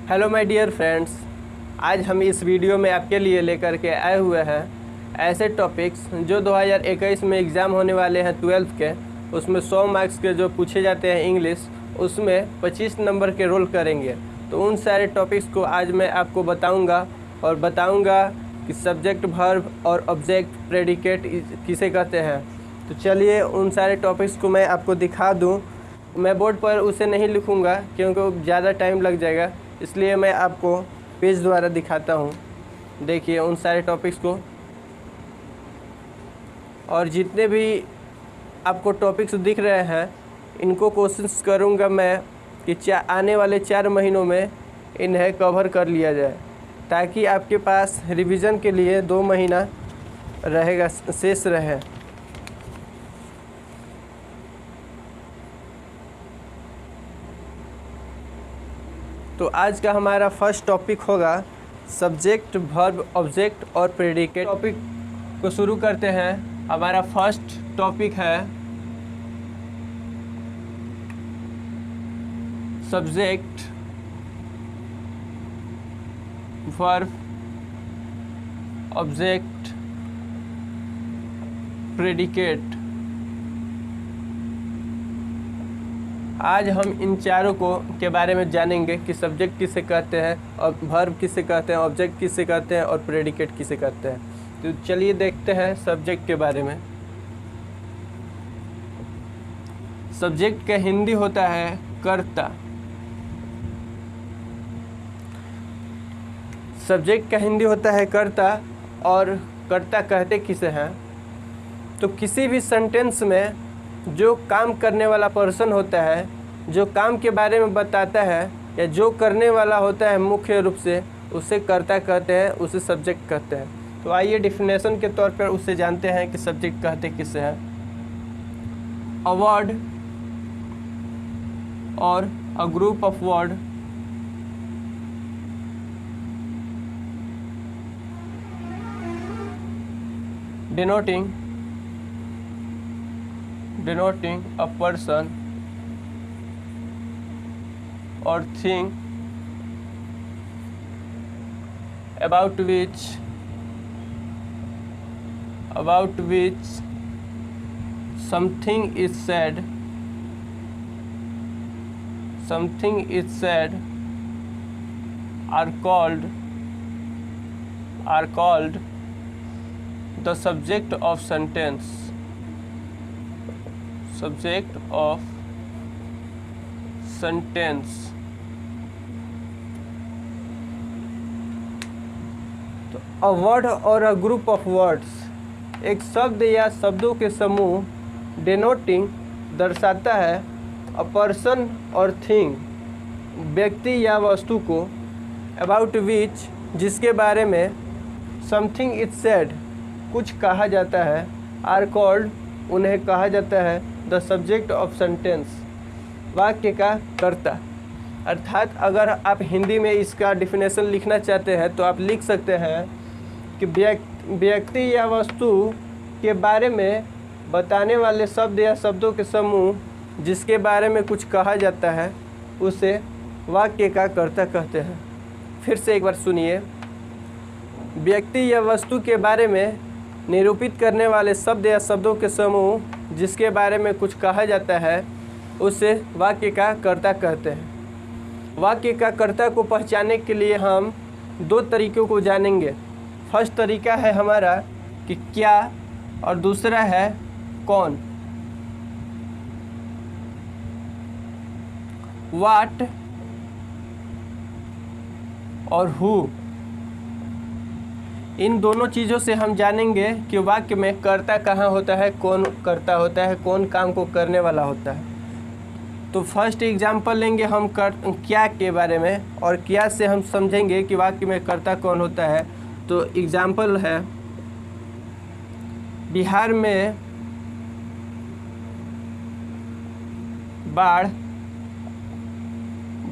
Hello my dear friends, आज हम इस वीडियो में आपके लिए लेकर के आए हुए हैं ऐसे टॉपिक्स जो 2021 में एग्ज़ाम होने वाले हैं 12th के। उसमें 100 मार्क्स के जो पूछे जाते हैं इंग्लिश, उसमें 25 नंबर के रोल करेंगे। तो उन सारे टॉपिक्स को आज मैं आपको बताऊंगा और बताऊंगा कि सब्जेक्ट, वर्ब और ऑब्जेक्ट, प्रेडिकेट किसे कहते हैं। तो चलिए उन सारे टॉपिक्स को मैं आपको दिखा दूँ। मैं बोर्ड पर उसे नहीं लिखूंगा क्योंकि ज़्यादा टाइम लग जाएगा, इसलिए मैं आपको पेज द्वारा दिखाता हूँ। देखिए उन सारे टॉपिक्स को, और जितने भी आपको टॉपिक्स दिख रहे हैं इनको कोशिश करूँगा मैं कि आने वाले 4 महीनों में इन्हें कवर कर लिया जाए, ताकि आपके पास रिवीजन के लिए 2 महीना रहेगा, शेष रहे। तो आज का हमारा फर्स्ट टॉपिक होगा सब्जेक्ट, वर्ब, ऑब्जेक्ट और प्रेडिकेट। टॉपिक को शुरू करते हैं। हमारा फर्स्ट टॉपिक है सब्जेक्ट, वर्ब, ऑब्जेक्ट, प्रेडिकेट। आज हम इन चारों के बारे में जानेंगे कि सब्जेक्ट किसे कहते हैं और वर्ब किसे कहते हैं, ऑब्जेक्ट किसे कहते हैं और प्रेडिकेट किसे कहते हैं। तो चलिए देखते हैं सब्जेक्ट के बारे में। सब्जेक्ट का हिंदी होता है कर्ता। सब्जेक्ट का हिंदी होता है कर्ता, और कर्ता कहते किसे हैं? तो किसी भी सेंटेंस में जो काम करने वाला पर्सन होता है, जो काम के बारे में बताता है या जो करने वाला होता है मुख्य रूप से, उसे कर्ता कहते हैं, उसे सब्जेक्ट कहते हैं। तो आइए डेफिनेशन के तौर पर उसे जानते हैं कि सब्जेक्ट कहते किसे हैं। अ वर्ड और a group of word denoting a person or thing about which something is said are called the subject of sentence. Subject of sentence। तो अ वर्ड और अ ग्रुप ऑफ वर्ड्स, एक शब्द या शब्दों के समूह, डेनोटिंग दर्शाता है, अ पर्सन और थिंग व्यक्ति या वस्तु को, अबाउट विच जिसके बारे में, समथिंग इज सेड कुछ कहा जाता है, आर कॉल्ड उन्हें कहा जाता है, द सब्जेक्ट ऑफ सेंटेंस वाक्य का कर्ता। अर्थात अगर आप हिंदी में इसका डिफिनेशन लिखना चाहते हैं तो आप लिख सकते हैं कि व्यक्ति या वस्तु के बारे में बताने वाले शब्द या शब्दों के समूह जिसके बारे में कुछ कहा जाता है, उसे वाक्य का कर्ता कहते हैं। फिर से एक बार सुनिए। व्यक्ति या वस्तु के बारे में निरूपित करने वाले शब्द या शब्दों के समूह जिसके बारे में कुछ कहा जाता है, उसे वाक्य का कर्ता कहते हैं। वाक्य का कर्ता को पहचानने के लिए हम 2 तरीकों को जानेंगे। फर्स्ट तरीका है हमारा कि क्या, और दूसरा है कौन। व्हाट और हु, इन दोनों चीज़ों से हम जानेंगे कि वाक्य में कर्ता कहाँ होता है, कौन कर्ता होता है, कौन काम को करने वाला होता है। तो फर्स्ट एग्जांपल लेंगे हम क्या के बारे में, और क्या से हम समझेंगे कि वाक्य में कर्ता कौन होता है। तो एग्जांपल है, बिहार में बाढ़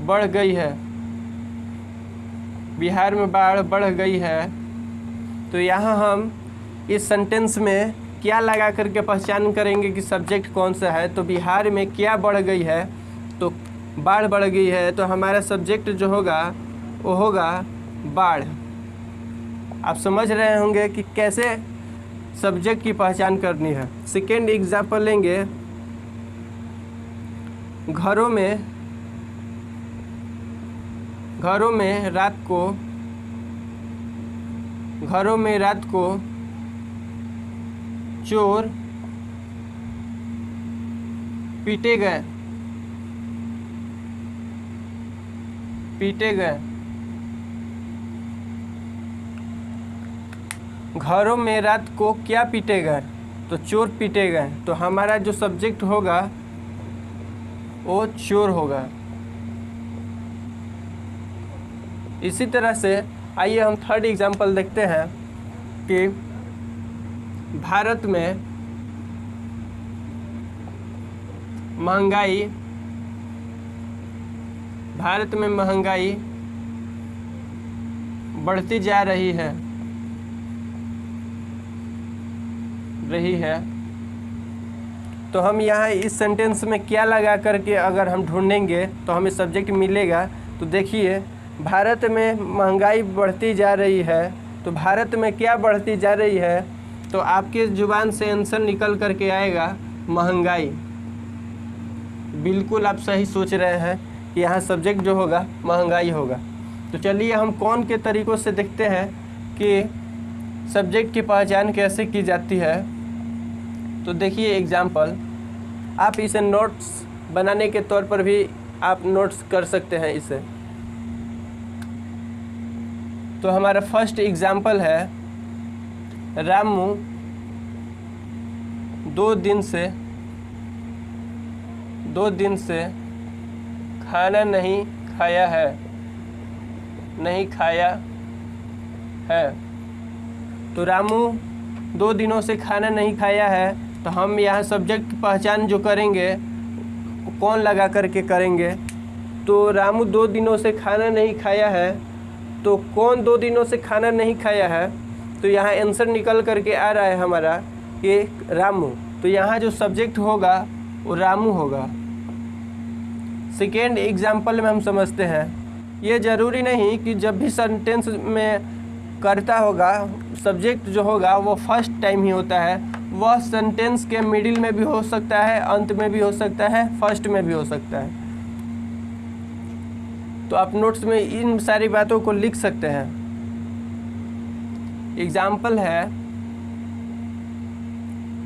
बढ़ गई है। बिहार में बाढ़ बढ़ गई है। तो यहाँ हम इस सेंटेंस में क्या लगा करके पहचान करेंगे कि सब्जेक्ट कौन सा है। तो बिहार में क्या बढ़ गई है, तो बाढ़ बढ़ गई है, तो हमारा सब्जेक्ट जो होगा वो होगा बाढ़। आप समझ रहे होंगे कि कैसे सब्जेक्ट की पहचान करनी है। सेकेंड एग्जाम्पल लेंगे, घरों में रात को चोर पीटे गए। घरों में रात को क्या पीटे गए? तो चोर पीटे गए। तो हमारा जो सब्जेक्ट होगा वो चोर होगा। इसी तरह से आइए हम थर्ड एग्जाम्पल देखते हैं कि भारत में महंगाई बढ़ती जा रही है। तो हम यहाँ इस सेंटेंस में क्या लगा करके अगर हम ढूंढेंगे तो हमें सब्जेक्ट मिलेगा। तो देखिए, भारत में महंगाई बढ़ती जा रही है, तो भारत में क्या बढ़ती जा रही है? तो आपके जुबान से आंसर निकल करके आएगा महंगाई। बिल्कुल आप सही सोच रहे हैं कि यहाँ सब्जेक्ट जो होगा महंगाई होगा। तो चलिए हम कौन के तरीक़ों से देखते हैं कि सब्जेक्ट की पहचान कैसे की जाती है। तो देखिए एग्जाम्पल, आप इसे नोट्स बनाने के तौर पर भी आप नोट्स कर सकते हैं इसे। तो हमारा फर्स्ट एग्जाम्पल है, रामू 2 दिन से खाना नहीं खाया है। तो रामू 2 दिनों से खाना नहीं खाया है। तो हम यहाँ सब्जेक्ट की पहचान जो करेंगे कौन लगा करके करेंगे। तो रामू 2 दिनों से खाना नहीं खाया है, तो कौन 2 दिनों से खाना नहीं खाया है? तो यहाँ आंसर निकल करके आ रहा है हमारा कि रामू। तो यहाँ जो सब्जेक्ट होगा वो रामू होगा। सेकेंड एग्जाम्पल में हम समझते हैं, ये ज़रूरी नहीं कि जब भी सेंटेंस में करता होगा सब्जेक्ट जो होगा वो फर्स्ट टाइम ही होता है। वह सेंटेंस के मिडिल में भी हो सकता है, अंत में भी हो सकता है, फर्स्ट में भी हो सकता है। तो आप नोट्स में इन सारी बातों को लिख सकते हैं। एग्जाम्पल है,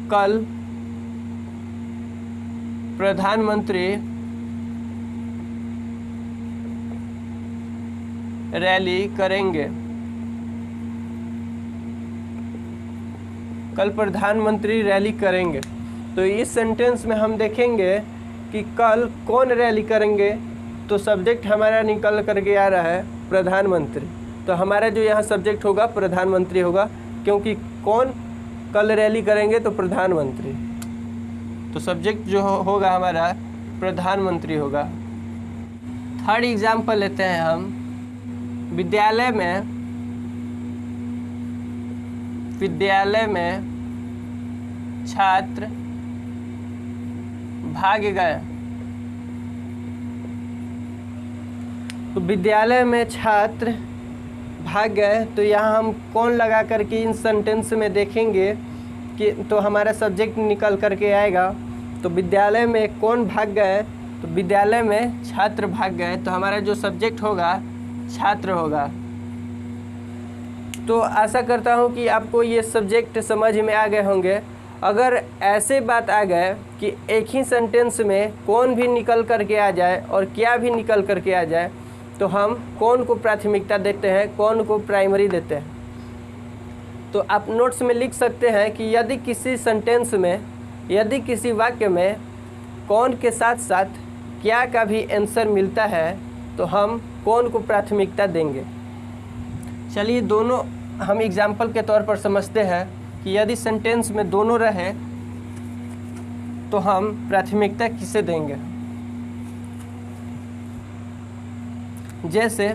कल प्रधानमंत्री रैली करेंगे। कल प्रधानमंत्री रैली करेंगे। तो इस सेंटेंस में हम देखेंगे कि कल कौन रैली करेंगे। तो सब्जेक्ट हमारा निकल करके आ रहा है प्रधानमंत्री। तो हमारा जो यहाँ सब्जेक्ट होगा प्रधानमंत्री होगा, क्योंकि कौन कल रैली करेंगे? तो प्रधानमंत्री। तो सब्जेक्ट जो होगा हमारा प्रधानमंत्री होगा। थर्ड एग्जाम्पल लेते हैं हम, विद्यालय में छात्र भाग गए। तो विद्यालय में छात्र भाग गए। तो यहाँ हम कौन लगा करके इन सेंटेंस में देखेंगे कि तो हमारा सब्जेक्ट निकल करके आएगा। तो विद्यालय में कौन भाग गए? तो विद्यालय में छात्र भाग गए। तो हमारा जो सब्जेक्ट होगा छात्र होगा। तो आशा करता हूँ कि आपको ये सब्जेक्ट समझ में आ गए होंगे। अगर ऐसे बात आ गए कि एक ही सेंटेंस में कौन भी निकल करके आ जाए और क्या भी निकल करके आ जाए, तो हम कौन को प्राथमिकता देते हैं, कौन को प्राइमरी देते हैं। तो आप नोट्स में लिख सकते हैं कि यदि किसी सेंटेंस में, यदि किसी वाक्य में कौन के साथ साथ क्या का भी आंसर मिलता है तो हम कौन को प्राथमिकता देंगे। चलिए दोनों हम एग्जाम्पल के तौर पर समझते हैं कि यदि सेंटेंस में दोनों रहे तो हम प्राथमिकता किसे देंगे। जैसे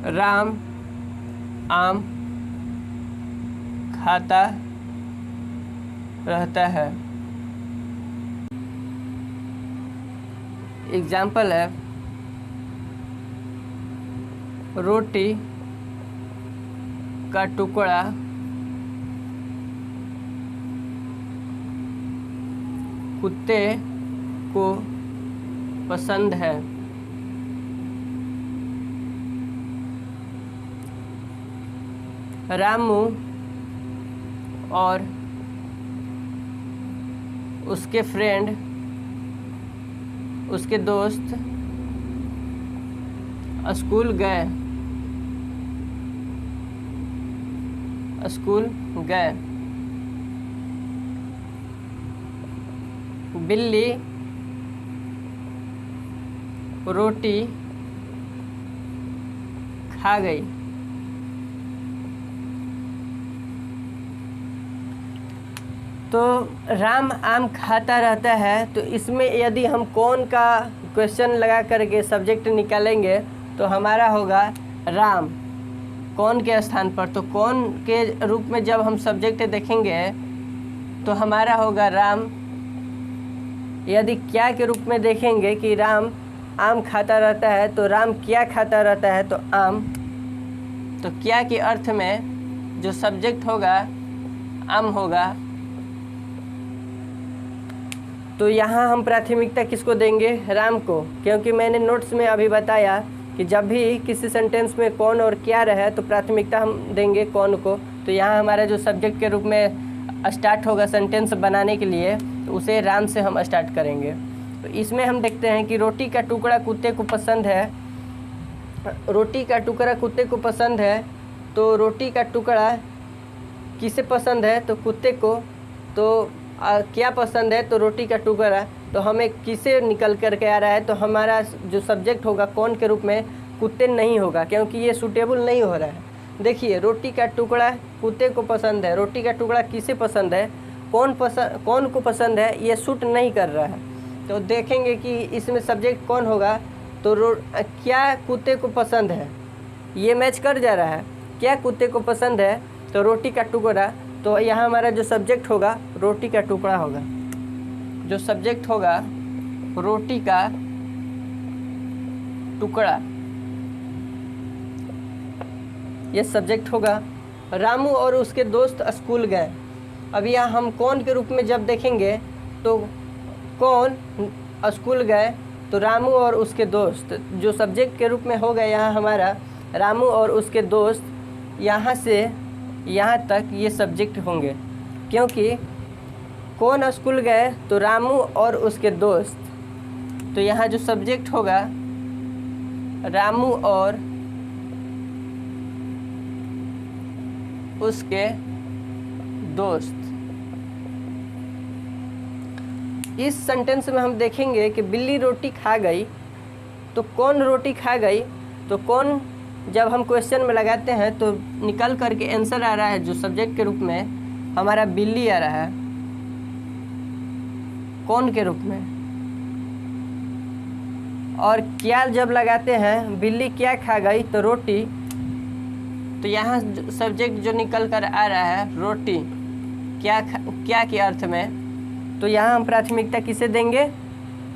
राम आम खाता रहता है। एग्जाम्पल है, रोटी का टुकड़ा कुत्ते को पसंद है। रामू और उसके फ्रेंड, उसके दोस्त स्कूल गए। बिल्ली रोटी खा गई। तो राम आम खाता रहता है, तो इसमें यदि हम कौन का क्वेश्चन लगा करके सब्जेक्ट निकालेंगे तो हमारा होगा राम, कौन के स्थान पर। तो कौन के रूप में जब हम सब्जेक्ट देखेंगे तो हमारा होगा राम। यदि क्या के रूप में देखेंगे कि राम आम खाता रहता है, तो राम क्या खाता रहता है, तो आम। तो क्या के अर्थ में जो सब्जेक्ट होगा आम होगा। तो यहाँ हम प्राथमिकता किसको देंगे? राम को, क्योंकि मैंने नोट्स में अभी बताया कि जब भी किसी सेंटेंस में कौन और क्या रहे तो प्राथमिकता हम देंगे कौन को। तो यहाँ हमारा जो सब्जेक्ट के रूप में स्टार्ट होगा सेंटेंस बनाने के लिए, तो उसे राम से हम स्टार्ट करेंगे। तो इसमें हम देखते हैं कि रोटी का टुकड़ा कुत्ते को पसंद है। रोटी का टुकड़ा कुत्ते को पसंद है, तो रोटी का टुकड़ा किसे पसंद है? तो कुत्ते को। तो क्या पसंद है? तो रोटी का टुकड़ा। तो हमें किसे निकल कर के आ रहा है? तो हमारा जो सब्जेक्ट होगा कौन के रूप में, कुत्ते नहीं होगा, क्योंकि ये सूटेबल नहीं हो रहा है। देखिए, रोटी का टुकड़ा कुत्ते को पसंद है, रोटी का टुकड़ा किसे पसंद है, कौन को पसंद है, ये सूट नहीं कर रहा है। तो देखेंगे कि इसमें सब्जेक्ट कौन होगा। तो क्या कुत्ते को पसंद है, ये मैच कर जा रहा है। क्या कुत्ते को पसंद है? तो रोटी का टुकड़ा। तो यहाँ हमारा जो सब्जेक्ट होगा रोटी का टुकड़ा होगा। जो सब्जेक्ट होगा रोटी का टुकड़ा, ये सब्जेक्ट होगा। रामू और उसके दोस्त स्कूल गए। अब यहाँ हम कौन के रूप में जब देखेंगे तो कौन स्कूल गए, तो रामू और उसके दोस्त जो सब्जेक्ट के रूप में होगा यहाँ हमारा रामू और उसके दोस्त। यहाँ से यहाँ तक ये सब्जेक्ट होंगे, क्योंकि कौन स्कूल गए तो रामू और उसके दोस्त। तो यहाँ जो सब्जेक्ट होगा रामू और उसके दोस्त। इस सेंटेंस में हम देखेंगे कि बिल्ली रोटी खा गई। तो कौन रोटी खा गई? तो कौन जब हम क्वेश्चन में लगाते हैं तो निकल करके आंसर आ रहा है जो सब्जेक्ट के रूप में हमारा बिल्ली आ रहा है, कौन के रूप में। और क्या जब लगाते हैं, बिल्ली क्या खा गई, तो रोटी। तो यहाँ सब्जेक्ट जो निकल कर आ रहा है रोटी, क्या के अर्थ में। तो यहाँ हम प्राथमिकता किसे देंगे?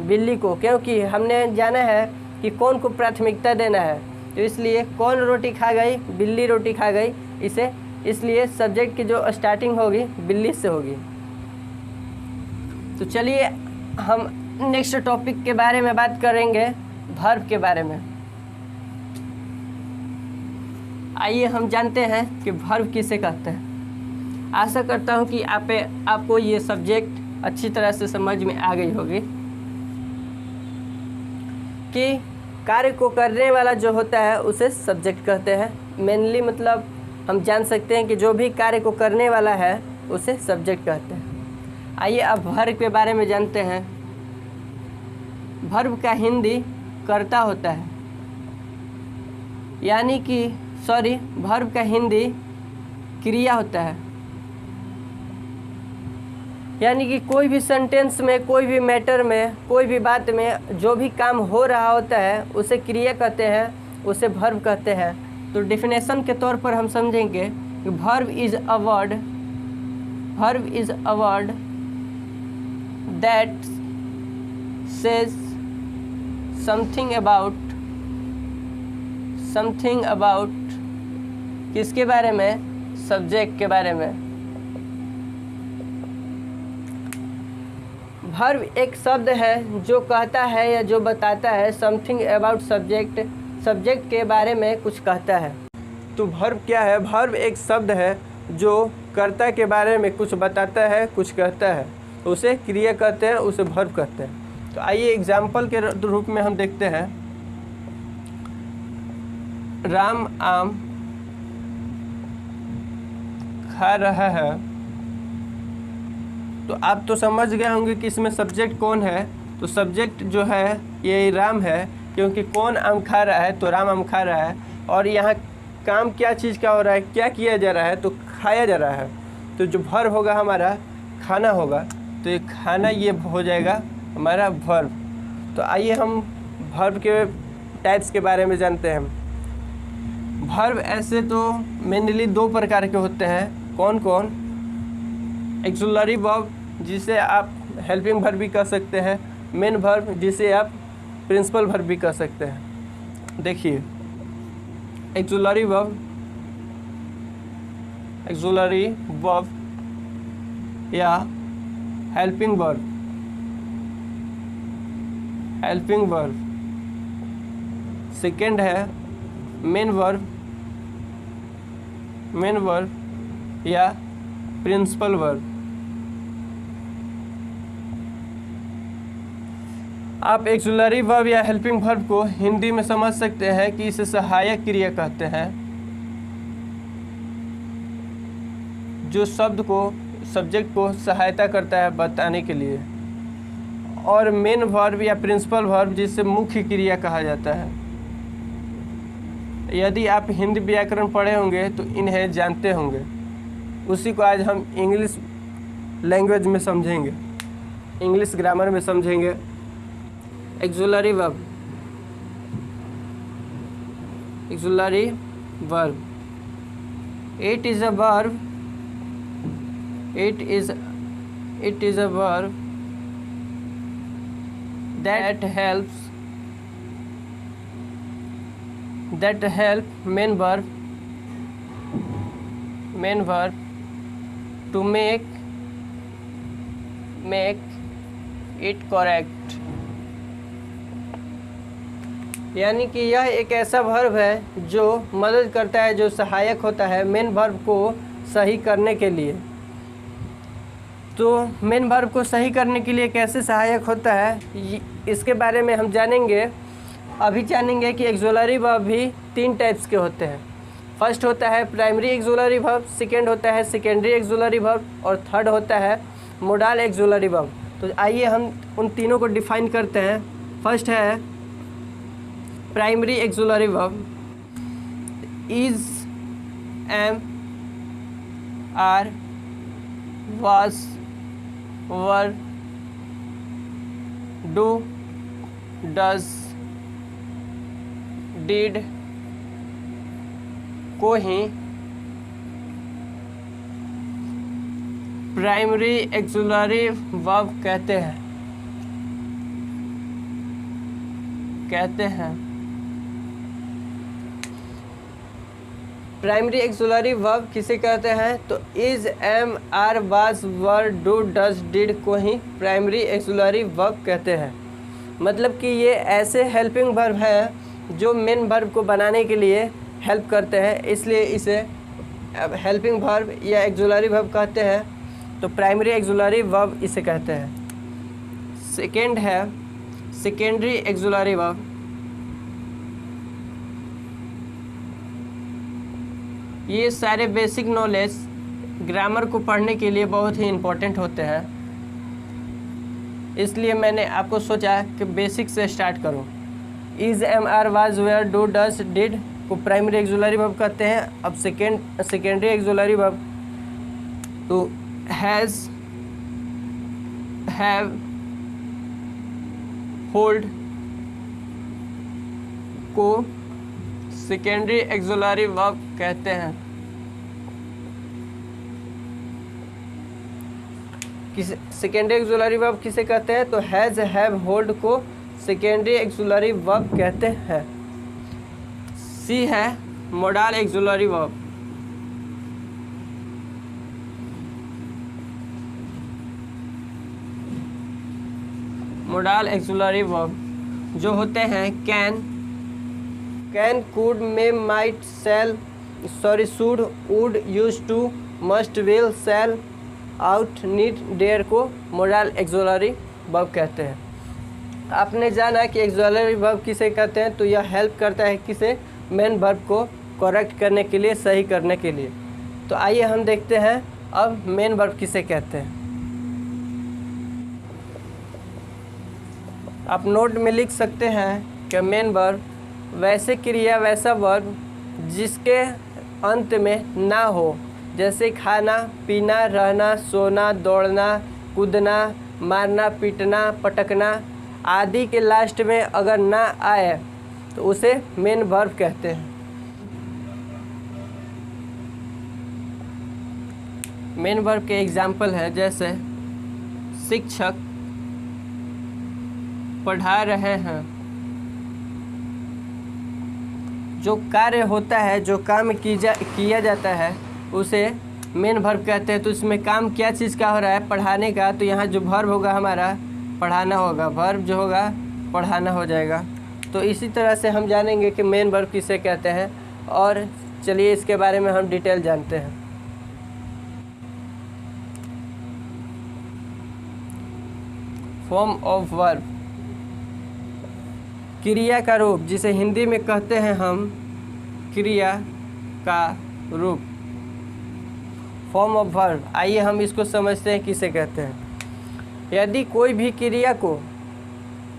बिल्ली को, क्योंकि हमने जाना है कि कौन को प्राथमिकता देना है। तो इसलिए कौन रोटी खा गई, बिल्ली रोटी खा गई, इसे इसलिए सब्जेक्ट की जो स्टार्टिंग होगी बिल्ली से होगी। तो चलिए हम नेक्स्ट टॉपिक के बारे में बात करेंगे, वर्ब के बारे में। आइए हम जानते हैं कि वर्ब किसे कहते हैं। आशा करता हूँ कि आपको ये सब्जेक्ट अच्छी तरह से समझ में आ गई होगी कि कार्य को करने वाला जो होता है उसे सब्जेक्ट कहते हैं। मेनली मतलब हम जान सकते हैं कि जो भी कार्य को करने वाला है उसे सब्जेक्ट कहते हैं। आइए अब वर्ब के बारे में जानते हैं। वर्ब का हिंदी कर्ता होता है, यानी कि वर्ब का हिंदी क्रिया होता है। यानी कि कोई भी सेंटेंस में, कोई भी मैटर में, कोई भी बात में जो भी काम हो रहा होता है उसे क्रिया कहते हैं, उसे वर्ब कहते हैं। तो डेफिनेशन के तौर पर हम समझेंगे कि verb is a word that says something about, किसके बारे में? सब्जेक्ट के बारे में। वर्ब एक शब्द है जो कहता है या जो बताता है समथिंग अबाउट सब्जेक्ट, सब्जेक्ट के बारे में कुछ कहता है। तो वर्ब क्या है? वर्ब एक शब्द है जो कर्ता के बारे में कुछ बताता है, कुछ कहता है, उसे क्रिया कहते हैं, उसे वर्ब कहते हैं। तो आइए एग्जाम्पल के रूप में हम देखते हैं। राम आम खा रहा है। तो आप तो समझ गए होंगे कि इसमें सब्जेक्ट कौन है। तो सब्जेक्ट जो है ये राम है, क्योंकि कौन आम खा रहा है, तो राम आम खा रहा है। और यहाँ काम क्या चीज़ का हो रहा है, क्या किया जा रहा है, तो खाया जा रहा है। तो जो वर्ब होगा हमारा खाना होगा, तो ये खाना ये हो जाएगा हमारा वर्ब। तो आइए हम वर्ब के टाइप्स के बारे में जानते हैं। वर्ब ऐसे तो मेनली दो प्रकार के होते हैं। कौन कौन? एक्सुलरी वर्ब, जिसे आप हेल्पिंग वर्ब भी कह सकते हैं। मेन वर्ब, जिसे आप प्रिंसिपल वर्ब भी कह सकते हैं। देखिए एक्सुलरी वर्ब, एक्सुलरी वर्ब या helping verb, helping verb. Second है मेन वर्ब, मेन वर्ब या प्रिंसिपल वर्ब। आप एक्सुलरी वर्ब या हेल्पिंग वर्ब को हिंदी में समझ सकते हैं कि इसे सहायक क्रिया कहते हैं, जो शब्द को, सब्जेक्ट को सहायता करता है बताने के लिए। और मेन वर्ब या प्रिंसिपल वर्ब, जिसे मुख्य क्रिया कहा जाता है। यदि आप हिंदी व्याकरण पढ़े होंगे तो इन्हें जानते होंगे। उसी को आज हम इंग्लिश लैंग्वेज में समझेंगे, इंग्लिश ग्रामर में समझेंगे। Auxiliary verb, auxiliary verb, it is a verb, it is a verb that help main verb to make it correct। यानी कि यह एक ऐसा वर्ब है जो मदद करता है, जो सहायक होता है मेन वर्ब को सही करने के लिए। तो मेन वर्ब को सही करने के लिए कैसे सहायक होता है, इसके बारे में हम जानेंगे। अभी जानेंगे कि एक्सुलरी वर्ब भी तीन टाइप्स के होते हैं। फर्स्ट होता है प्राइमरी एक्सुलरी वर्ब, सेकेंड होता है सेकेंडरी एक्सुलरी वर्ब, और थर्ड होता है मोडाल एक्सुलरी वर्ब। तो आइए हम उन तीनों को डिफाइन करते हैं। फर्स्ट है primary auxiliary verb, is, am, are, was, were, do, does, did को ही प्राइमरी एक्सुलरी वर्ब कहते हैं। प्राइमरी एक्सुलरी वर्ब किसे कहते हैं? तो is, am, are, was, were, do, does, did को ही प्राइमरी एक्सुलरी वर्ब कहते हैं। मतलब कि ये ऐसे हेल्पिंग वर्ब है जो मेन वर्ब को बनाने के लिए हेल्प करते हैं, इसलिए इसे हेल्पिंग वर्ब या एक्सुलरी वर्ब कहते हैं। तो प्राइमरी एक्सुलरी वर्ब इसे कहते हैं। सेकेंड है सेकेंडरी एक्सुलरी वर्ब। ये सारे बेसिक नॉलेज ग्रामर को पढ़ने के लिए बहुत ही इम्पोर्टेंट होते हैं, इसलिए मैंने आपको सोचा कि बेसिक से स्टार्ट करूं। Is, am, are, was, were, do, does, did को प्राइमरी एक्सुलरी वर्ब कहते हैं। अब सेकेंडरी एक्सुलरी वर्ब तो हैज़, हैव, होल्ड को सेकेंडरी एक्सुलरी वर्ब कहते हैं। सेकेंडरी एक्सुलरी वर्ब किसे कहते हैं? तो हैज़, हैव, होल्ड को सेकेंडरी एक्सुलरी वर्ब कहते हैं। सी है modal auxiliary verb. Modal auxiliary verb जो होते हैं can, could, may, might, shall, sorry should, would, used to, must, will, shall, ought, need, dare को मोडाल एक्सुलरी वर्ब कहते हैं। आपने जाना कि एक्सुलरी वर्ब किसे कहते हैं, तो यह हेल्प करता है किसे, मेन वर्ब को करेक्ट करने के लिए, सही करने के लिए। तो आइए हम देखते हैं अब मेन वर्ब किसे कहते हैं। आप नोट में लिख सकते हैं कि मेन वर्ब वैसे क्रिया, वैसा वर्ब जिसके अंत में ना हो, जैसे खाना, पीना, रहना, सोना, दौड़ना, कूदना, मारना, पीटना, पटकना आदि के लास्ट में अगर ना आए तो उसे मेन वर्ब कहते हैं। मेन वर्ब के एग्जाम्पल है जैसे शिक्षक पढ़ा रहे हैं। जो कार्य होता है, जो काम किया जाता है उसे मेन वर्ब कहते हैं। तो इसमें काम क्या चीज़ का हो रहा है, पढ़ाने का, तो यहाँ जो वर्ब होगा हमारा पढ़ाना होगा, वर्ब जो होगा पढ़ाना हो जाएगा। तो इसी तरह से हम जानेंगे कि मेन वर्ब किसे कहते हैं, और चलिए इसके बारे में हम डिटेल जानते हैं। फॉर्म ऑफ वर्ब, क्रिया का रूप, जिसे हिंदी में कहते हैं हम क्रिया का रूप, फॉर्म ऑफ वर्ब। आइए हम इसको समझते हैं किसे कहते हैं। यदि कोई भी क्रिया को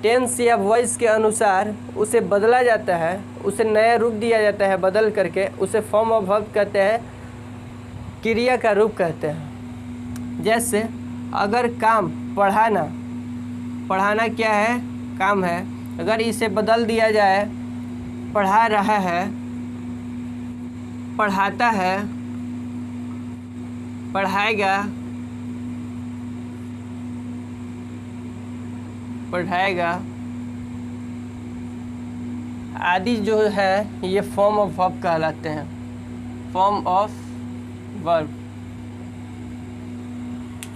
टेंस या वॉइस के अनुसार उसे बदला जाता है, उसे नया रूप दिया जाता है बदल करके, उसे फॉर्म ऑफ वर्ब कहते हैं, क्रिया का रूप कहते हैं। जैसे अगर काम पढ़ाना, पढ़ाना क्या है, काम है, अगर इसे बदल दिया जाए पढ़ा रहा है, पढ़ाता है, पढ़ाएगा, पढ़ाएगा आदि जो है ये फॉर्म ऑफ वर्ब कहलाते हैं। Form of verb,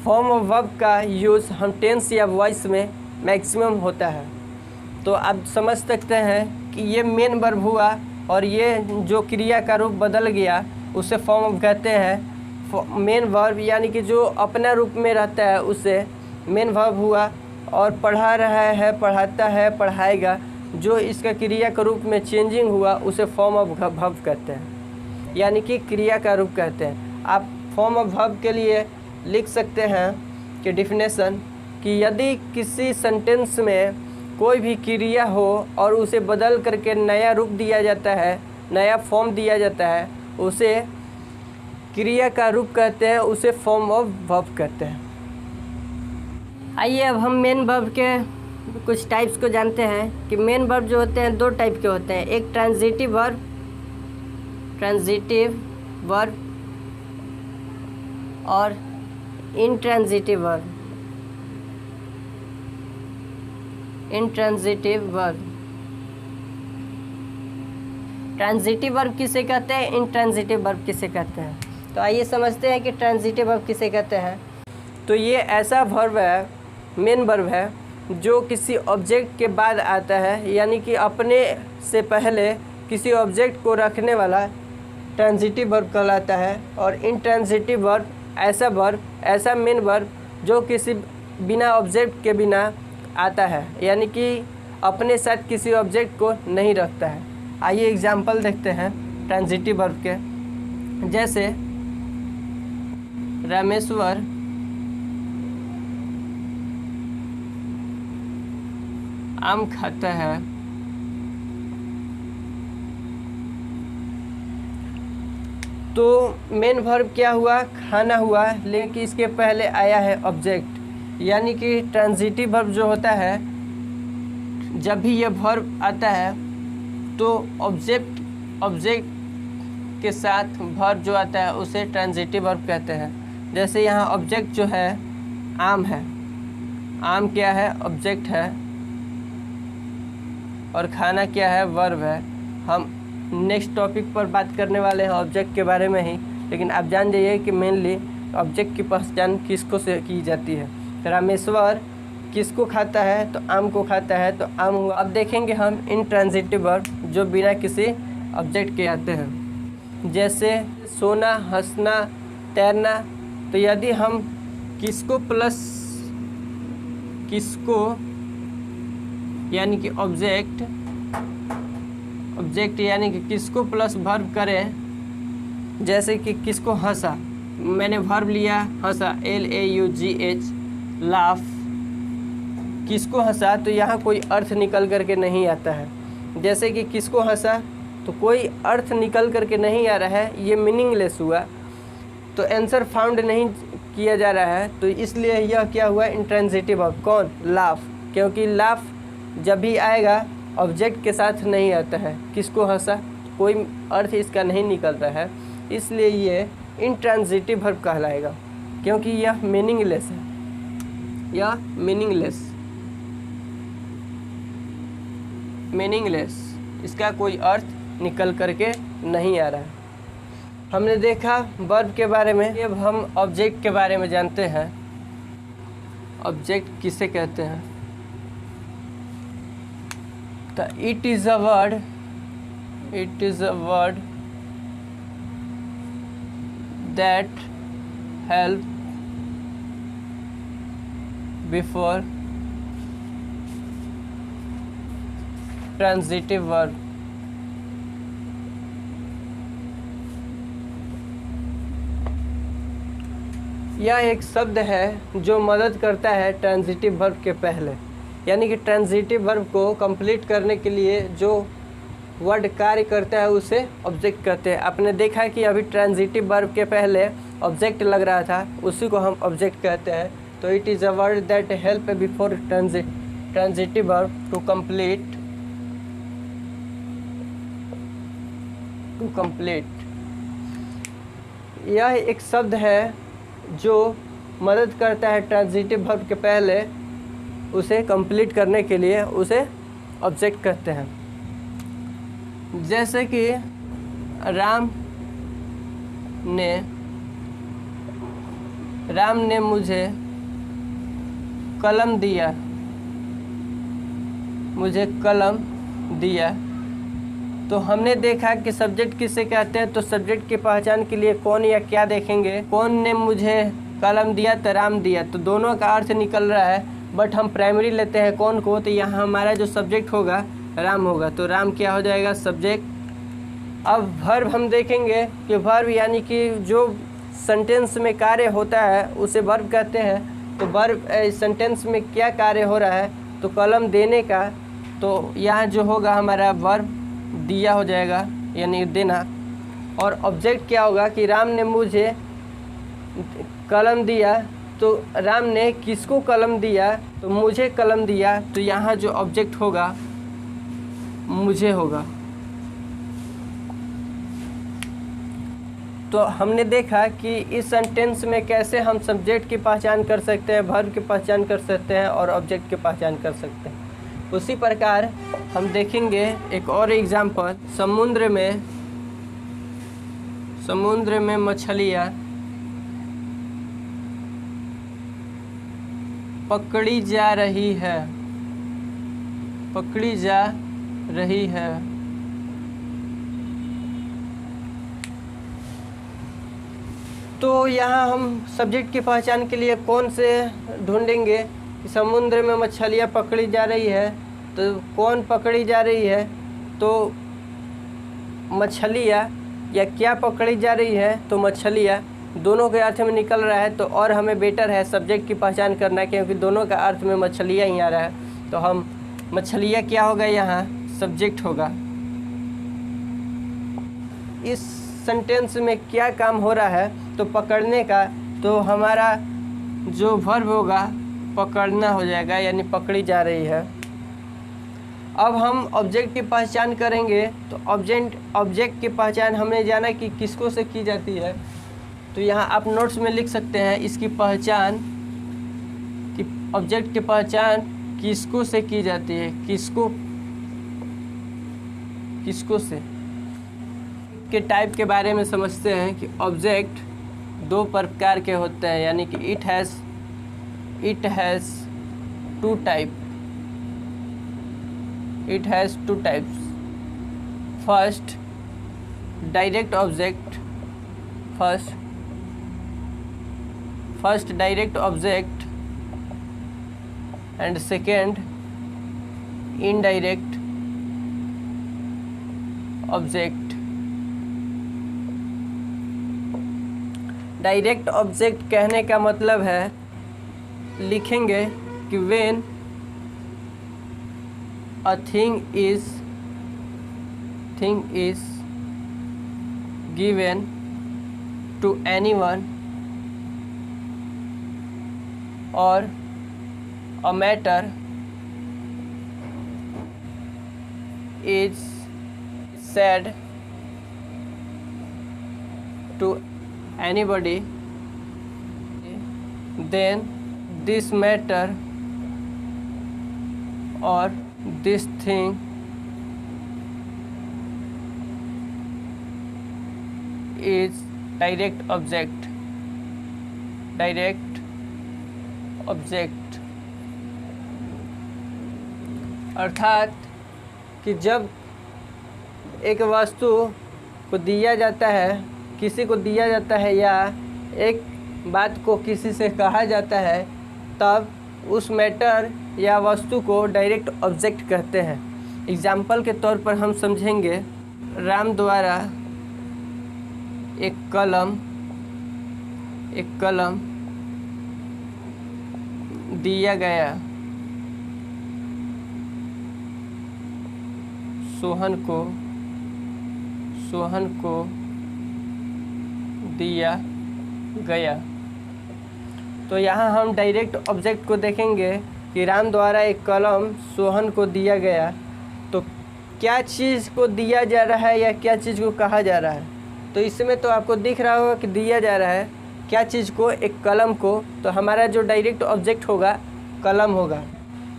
form of verb का यूज़ हम टेंस या वॉइस में मैक्सिमम होता है। तो आप समझ सकते हैं कि ये मेन वर्ब हुआ, और ये जो क्रिया का रूप बदल गया उसे फॉर्म ऑफ कहते हैं। मेन वर्ब यानी कि जो अपना रूप में रहता है उसे मेन वर्ब हुआ, और पढ़ा रहा है, पढ़ाता है, पढ़ाएगा, जो इसका क्रिया का रूप में चेंजिंग हुआ उसे फॉर्म ऑफ वर्ब कहते हैं, यानी कि क्रिया का रूप कहते हैं। आप फॉर्म ऑफ वर्ब के लिए लिख सकते हैं कि डिफिनेशन, कि यदि किसी सेंटेंस में कोई भी क्रिया हो और उसे बदल करके नया रूप दिया जाता है, नया फॉर्म दिया जाता है, उसे क्रिया का रूप कहते हैं, उसे फॉर्म ऑफ वर्ब कहते हैं। आइए अब हम मेन वर्ब के कुछ टाइप्स को जानते हैं कि मेन वर्ब जो होते हैं दो टाइप के होते हैं। एक ट्रांजिटिव वर्ब, और इंट्रांजिटिव वर्ब। ट्रांजिटिव वर्ब किसे कहते हैं, इंट्रांजिटिव वर्ब किसे कहते हैं। तो आइए समझते हैं कि ट्रांजिटिव वर्ब किसे कहते हैं। तो ये ऐसा वर्ब है, मेन वर्ब है, जो किसी ऑब्जेक्ट के बाद आता है, यानी कि अपने से पहले किसी ऑब्जेक्ट को रखने वाला ट्रांजिटिव वर्ब कहलाता है। और इंट्रांजिटिव वर्ब ऐसा मेन वर्ब जो किसी बिना ऑब्जेक्ट के बिना आता है, यानी कि अपने साथ किसी ऑब्जेक्ट को नहीं रखता है। आइए एग्जाम्पल देखते हैं ट्रांजिटिव वर्ब के। जैसे रामेश्वर आम खाता है, तो मेन वर्ब क्या हुआ, खाना हुआ, लेकिन इसके पहले आया है ऑब्जेक्ट। यानी कि ट्रांजिटिव वर्ब जो होता है, जब भी ये वर्ब आता है तो ऑब्जेक्ट के साथ वर्ब जो आता है उसे ट्रांजिटिव वर्ब कहते हैं। जैसे यहाँ ऑब्जेक्ट जो है आम है, आम क्या है, ऑब्जेक्ट है, और खाना क्या है, वर्ब है। हम नेक्स्ट टॉपिक पर बात करने वाले हैं ऑब्जेक्ट के बारे में ही, लेकिन आप जान जाइए कि मेनली ऑब्जेक्ट की पहचान किसको से की जाती है। रामेश्वर किसको खाता है, तो आम को खाता है, तो आम हुआ। अब देखेंगे हम इंट्रांजिटिव वर्ब जो बिना किसी ऑब्जेक्ट के आते हैं, जैसे सोना, हंसना, तैरना। तो यदि हम किसको प्लस किसको यानी कि ऑब्जेक्ट यानी कि किसको प्लस वर्ब करें, जैसे कि किसको हंसा, मैंने वर्ब लिया हंसा, LAUGH, लाफ। किसको हंसा तो यहाँ कोई अर्थ निकल करके नहीं आता है। जैसे कि किसको हंसा तो कोई अर्थ निकल करके नहीं आ रहा है, ये मीनिंगलेस हुआ, तो आंसर फाउंड नहीं किया जा रहा है। तो इसलिए यह क्या हुआ, इंट्रांजिटिव वर्ब। कौन, लाफ, क्योंकि लाफ जब भी आएगा ऑब्जेक्ट के साथ नहीं आता है। किसको हंसा कोई अर्थ इसका नहीं निकल रहा है, इसलिए ये इंट्रांजिटिव वर्ब कहलाएगा, क्योंकि यह मीनिंगलेस है, यह मीनिंगलेस, इसका कोई अर्थ निकल करके नहीं आ रहा है। हमने देखा वर्ब के बारे में, अब हम ऑब्जेक्ट के बारे में जानते हैं। ऑब्जेक्ट किसे कहते हैं, तो it is a word that help before transitive verb. यह एक शब्द है जो मदद करता है ट्रांजिटिव वर्ब के पहले, यानी कि ट्रांजिटिव वर्ब को कंप्लीट करने के लिए जो वर्ड कार्य करता है उसे ऑब्जेक्ट कहते हैं। आपने देखा कि अभी ट्रांजिटिव वर्ब के पहले ऑब्जेक्ट लग रहा था, उसी को हम ऑब्जेक्ट कहते हैं। तो it is a word that help before transitive verb to complete यह एक शब्द है जो मदद करता है ट्रांजिटिव वर्ब के पहले उसे कंप्लीट करने के लिए, उसे ऑब्जेक्ट कहते हैं। जैसे कि राम ने मुझे कलम दिया, तो हमने देखा कि सब्जेक्ट किसे कहते हैं, तो सब्जेक्ट की पहचान के लिए कौन या क्या देखेंगे। कौन ने मुझे कलम दिया तो राम दिया, तो दोनों का अर्थ निकल रहा है, बट हम प्राइमरी लेते हैं कौन को, तो यहाँ हमारा जो सब्जेक्ट होगा राम होगा, तो राम क्या हो जाएगा, सब्जेक्ट। अब वर्ब हम देखेंगे कि वर्ब यानी कि जो सेंटेंस में कार्य होता है उसे वर्ब कहते हैं। तो वर्ब सेंटेंस में क्या कार्य हो रहा है, तो कलम देने का, तो यहाँ जो होगा हमारा वर्ब दिया हो जाएगा यानी देना। और ऑब्जेक्ट क्या होगा कि राम ने मुझे कलम दिया, तो राम ने किसको कलम दिया, तो मुझे कलम दिया, तो यहाँ जो ऑब्जेक्ट होगा मुझे होगा। तो हमने देखा कि इस सेंटेंस में कैसे हम सब्जेक्ट की पहचान कर सकते हैं, वर्ब की पहचान कर सकते हैं और ऑब्जेक्ट की पहचान कर सकते हैं। उसी प्रकार हम देखेंगे एक और एग्जाम्पल, समुद्र में मछलियाँ पकड़ी जा रही है। तो यहाँ हम सब्जेक्ट की पहचान के लिए कौन से ढूंढेंगे कि समुद्र में मछलियाँ पकड़ी जा रही है, तो कौन पकड़ी जा रही है, तो मछलियाँ, या क्या पकड़ी जा रही है, तो मछलियाँ। दोनों के अर्थ में निकल रहा है, तो और हमें बेटर है सब्जेक्ट की पहचान करना, क्योंकि दोनों का अर्थ में मछलियाँ ही आ रहा है। तो हम मछलियाँ क्या होगा, यहाँ सब्जेक्ट होगा। इस सेंटेंस में क्या काम हो रहा है, तो पकड़ने का, तो हमारा जो वर्ब होगा पकड़ना हो जाएगा, यानी पकड़ी जा रही है। अब हम ऑब्जेक्ट की पहचान करेंगे, तो ऑब्जेक्ट की पहचान हमने जाना कि किसको से की जाती है। तो यहाँ आप नोट्स में लिख सकते हैं इसकी पहचान, कि ऑब्जेक्ट की पहचान किसको से की जाती है, किसको से। के टाइप के बारे में समझते हैं कि ऑब्जेक्ट दो प्रकार के होते हैं, यानी कि it has two type. It has two types. First direct object, first direct object and second indirect object. Direct object कहने का मतलब है, लिखेंगे कि when a thing is given to anyone or a matter is said to anybody, then this matter or this thing is direct object। अर्थात कि जब एक वस्तु को दिया जाता है, किसी को दिया जाता है, या एक बात को किसी से कहा जाता है, तब उस मैटर या वस्तु को डायरेक्ट ऑब्जेक्ट कहते हैं। एग्जाम्पल के तौर पर हम समझेंगे, राम द्वारा एक कलम दिया गया सोहन को दिया गया। तो यहाँ हम डायरेक्ट ऑब्जेक्ट को देखेंगे कि राम द्वारा एक कलम सोहन को दिया गया। तो क्या चीज़ को दिया जा रहा है या क्या चीज़ को कहा जा रहा है? तो इसमें तो आपको दिख रहा होगा कि दिया जा रहा है क्या चीज़ को, एक कलम को। तो हमारा जो डायरेक्ट ऑब्जेक्ट होगा कलम होगा,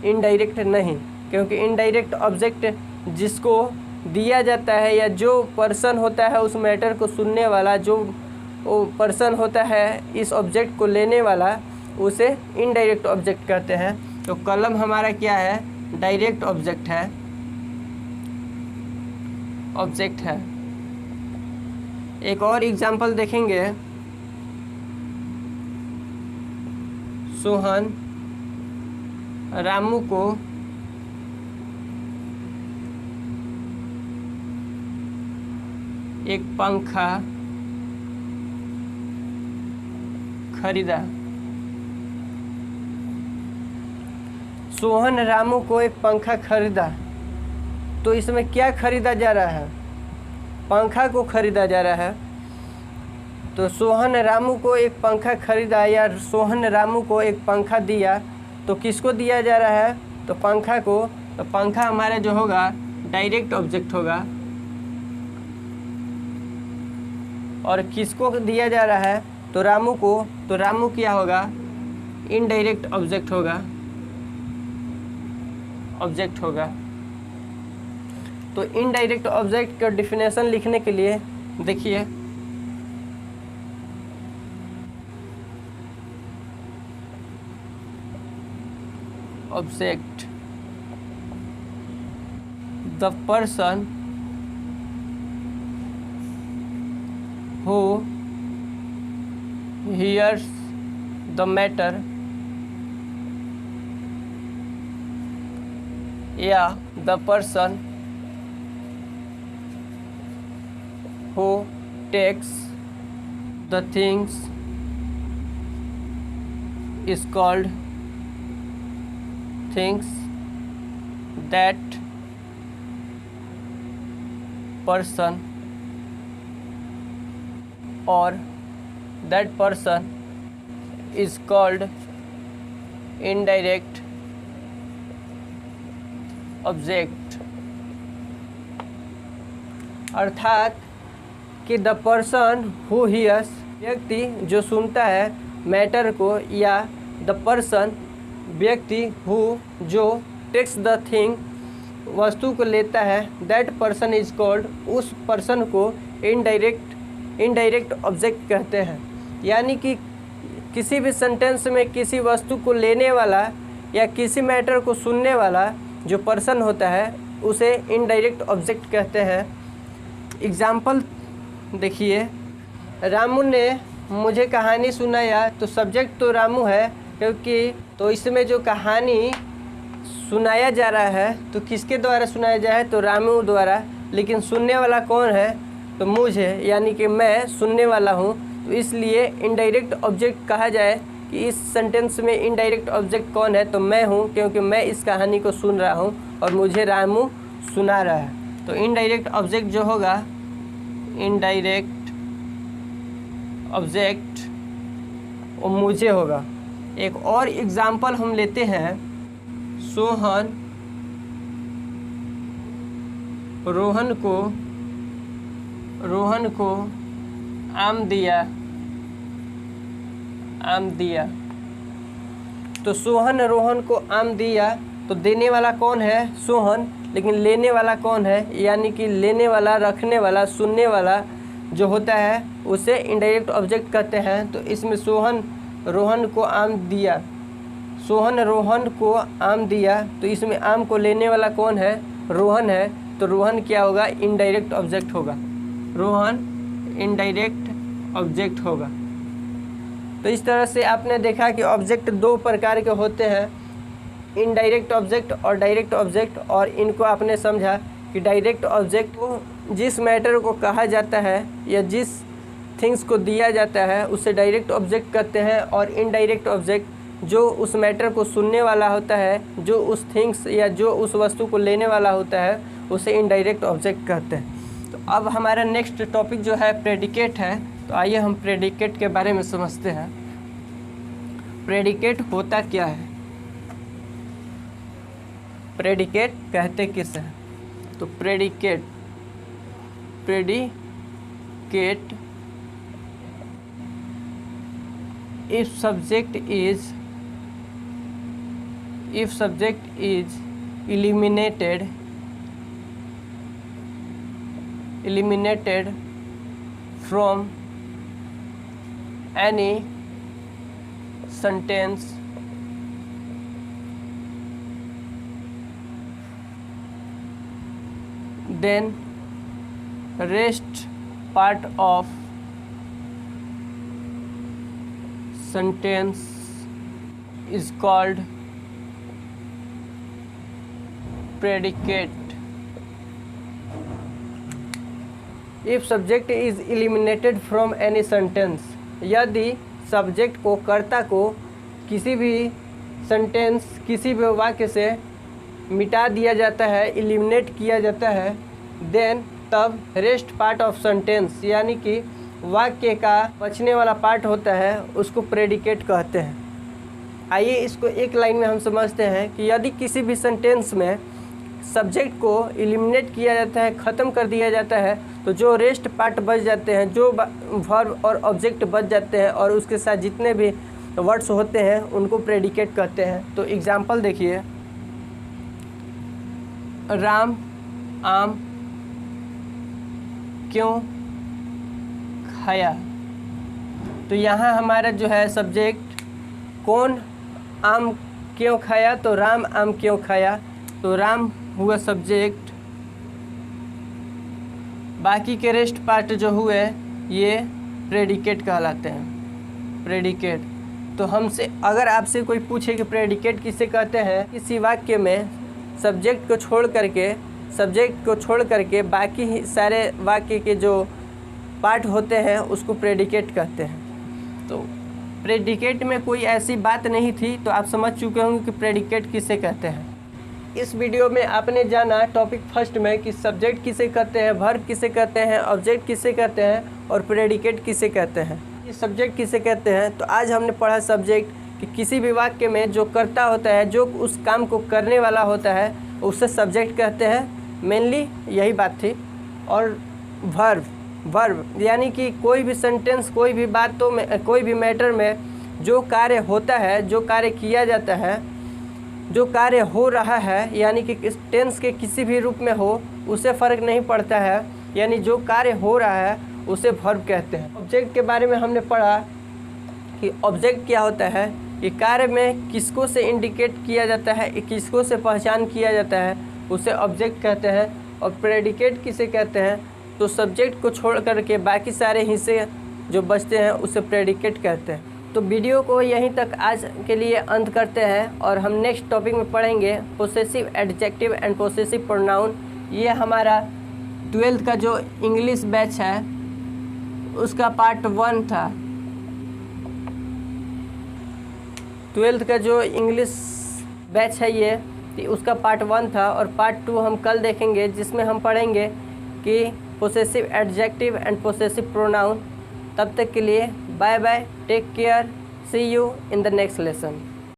इनडायरेक्ट नहीं, क्योंकि इनडायरेक्ट ऑब्जेक्ट जिसको दिया जाता है या जो पर्सन होता है उस मैटर को सुनने वाला, जो वो पर्सन होता है इस ऑब्जेक्ट को लेने वाला, उसे इनडायरेक्ट ऑब्जेक्ट कहते हैं। तो कलम हमारा क्या है? डायरेक्ट ऑब्जेक्ट है। एक और एग्जांपल देखेंगे, सोहन रामू को एक पंखा खरीदा। सोहन रामू को एक पंखा खरीदा, तो इसमें क्या खरीदा जा रहा है? पंखा को खरीदा जा रहा है। तो सोहन रामू को एक पंखा खरीदा या सोहन रामू को एक पंखा दिया, तो किसको दिया जा रहा है? तो पंखा को। तो पंखा हमारा जो होगा डायरेक्ट ऑब्जेक्ट होगा। और किसको दिया जा रहा है? तो रामू को। तो रामू क्या होगा? इनडायरेक्ट ऑब्जेक्ट होगा। तो इनडायरेक्ट ऑब्जेक्ट का डिफिनेशन लिखने के लिए देखिए, object the person who hears the matter, या the person who takes the things is called things। that person or that person is called indirect object। अर्थात कि द पर्सन हु हियर्स, व्यक्ति जो सुनता है मैटर को, या द पर्सन व्यक्ति हु जो टेक्स द थिंग वस्तु को लेता है, दैट पर्सन इज कॉल्ड, उस पर्सन को इनडायरेक्ट ऑब्जेक्ट कहते हैं। यानी कि किसी भी सेंटेंस में किसी वस्तु को लेने वाला या किसी मैटर को सुनने वाला जो पर्सन होता है उसे इनडायरेक्ट ऑब्जेक्ट कहते हैं। एग्जाम्पल देखिए, रामू ने मुझे कहानी सुनाया, तो सब्जेक्ट तो रामू है, क्योंकि तो इसमें जो कहानी सुनाया जा रहा है तो किसके द्वारा सुनाया जा रहा है, तो रामू द्वारा। लेकिन सुनने वाला कौन है, तो मुझे, यानी कि मैं सुनने वाला हूँ। तो इसलिए इनडायरेक्ट ऑब्जेक्ट कहा जाए कि इस सेंटेंस में इनडायरेक्ट ऑब्जेक्ट कौन है, तो मैं हूँ, क्योंकि मैं इस कहानी को सुन रहा हूँ और मुझे रामू सुना रहा है। तो इनडायरेक्ट ऑब्जेक्ट जो होगा, इनडायरेक्ट ऑब्जेक्ट वो मुझे होगा। एक और एग्जाम्पल हम लेते हैं, सोहन रोहन को आम दिया। तो सोहन रोहन को आम दिया, तो देने वाला कौन है, सोहन। लेकिन लेने वाला कौन है, यानी कि लेने वाला, रखने वाला, सुनने वाला जो होता है उसे इनडायरेक्ट ऑब्जेक्ट कहते हैं। तो इसमें सोहन रोहन को आम दिया, तो इसमें आम को लेने वाला कौन है, रोहन है। तो रोहन क्या होगा, इनडायरेक्ट ऑब्जेक्ट होगा, रोहन इनडायरेक्ट ऑब्जेक्ट होगा। तो इस तरह से आपने देखा कि ऑब्जेक्ट दो प्रकार के होते हैं, इनडायरेक्ट ऑब्जेक्ट और डायरेक्ट ऑब्जेक्ट। और इनको आपने समझा कि डायरेक्ट ऑब्जेक्ट को जिस मैटर को कहा जाता है या जिस थिंग्स को दिया जाता है उसे डायरेक्ट ऑब्जेक्ट कहते हैं, और इनडायरेक्ट ऑब्जेक्ट जो उस मैटर को सुनने वाला होता है, जो उस थिंग्स या जो उस वस्तु को लेने वाला होता है, उसे इनडायरेक्ट ऑब्जेक्ट कहते हैं। तो अब हमारा नेक्स्ट टॉपिक जो है प्रेडिकेट है। तो आइए हम प्रेडिकेट के बारे में समझते हैं। प्रेडिकेट होता क्या है, प्रेडिकेट कहते किसे हैं। तो predicate if subject is eliminated from any sentence, then rest part of sentence is called predicate. If subject is eliminated from any sentence, यदि सब्जेक्ट को, कर्ता को किसी भी सेंटेंस, किसी भी वाक्य से मिटा दिया जाता है, एलिमिनेट किया जाता है, देन तब रेस्ट पार्ट ऑफ सेंटेंस, यानी कि वाक्य का बचने वाला पार्ट होता है, उसको प्रेडिकेट कहते हैं। आइए इसको एक लाइन में हम समझते हैं कि यदि किसी भी सेंटेंस में सब्जेक्ट को एलिमिनेट किया जाता है, ख़त्म कर दिया जाता है, तो जो रेस्ट पार्ट बच जाते हैं, जो वर्ब और ऑब्जेक्ट बच जाते हैं और उसके साथ जितने भी वर्ड्स होते हैं उनको प्रेडिकेट कहते हैं। तो एग्जांपल देखिए, राम आम क्यों खाया। तो यहाँ हमारा जो है सब्जेक्ट, कौन आम क्यों खाया, तो राम आम क्यों खाया। तो राम हुआ सब्जेक्ट, बाकी के रेस्ट पार्ट जो हुए ये प्रेडिकेट कहलाते हैं, प्रेडिकेट। तो हमसे अगर आपसे कोई पूछे कि प्रेडिकेट किसे कहते हैं, किसी वाक्य में सब्जेक्ट को छोड़ करके बाकी सारे वाक्य के जो पार्ट होते हैं उसको प्रेडिकेट कहते हैं। तो प्रेडिकेट में कोई ऐसी बात नहीं थी, तो आप समझ चुके होंगे कि प्रेडिकेट किसे कहते हैं। इस वीडियो में आपने जाना टॉपिक फर्स्ट में कि सब्जेक्ट किसे कहते हैं, वर्ब किसे कहते हैं, ऑब्जेक्ट किसे कहते हैं और प्रेडिकेट किसे कहते हैं। ये सब्जेक्ट किसे कहते हैं, तो आज हमने पढ़ा सब्जेक्ट कि किसी भी वाक्य में जो कर्ता होता है, जो उस काम को करने वाला होता है, उसे सब्जेक्ट कहते हैं। मेनली यही बात थी। और वर्ब यानी कि कोई भी सेंटेंस, कोई भी बातों में, कोई भी मैटर में जो कार्य होता है, जो कार्य किया जाता है, जो कार्य हो रहा है, यानी कि टेंस के किसी भी रूप में हो, उससे फ़र्क नहीं पड़ता है। यानी जो कार्य हो रहा है उसे वर्ब कहते हैं। ऑब्जेक्ट के बारे में हमने पढ़ा कि ऑब्जेक्ट क्या होता है, ये कार्य में किसको से इंडिकेट किया जाता है, किसको से पहचान किया जाता है, उसे ऑब्जेक्ट कहते हैं। और प्रेडिकेट किसे कहते हैं, तो सब्जेक्ट को छोड़ करके बाकी सारे हिस्से जो बचते हैं उसे प्रेडिकेट कहते हैं। तो वीडियो को यहीं तक आज के लिए अंत करते हैं और हम नेक्स्ट टॉपिक में पढ़ेंगे possessive adjective and possessive pronoun. ये हमारा 12th का जो इंग्लिश बैच है उसका पार्ट 1 था। 12th का जो इंग्लिश बैच है ये उसका पार्ट 1 था और पार्ट 2 हम कल देखेंगे, जिसमें हम पढ़ेंगे कि possessive adjective and possessive pronoun. तब तक के लिए bye bye, take care, see you in the next lesson.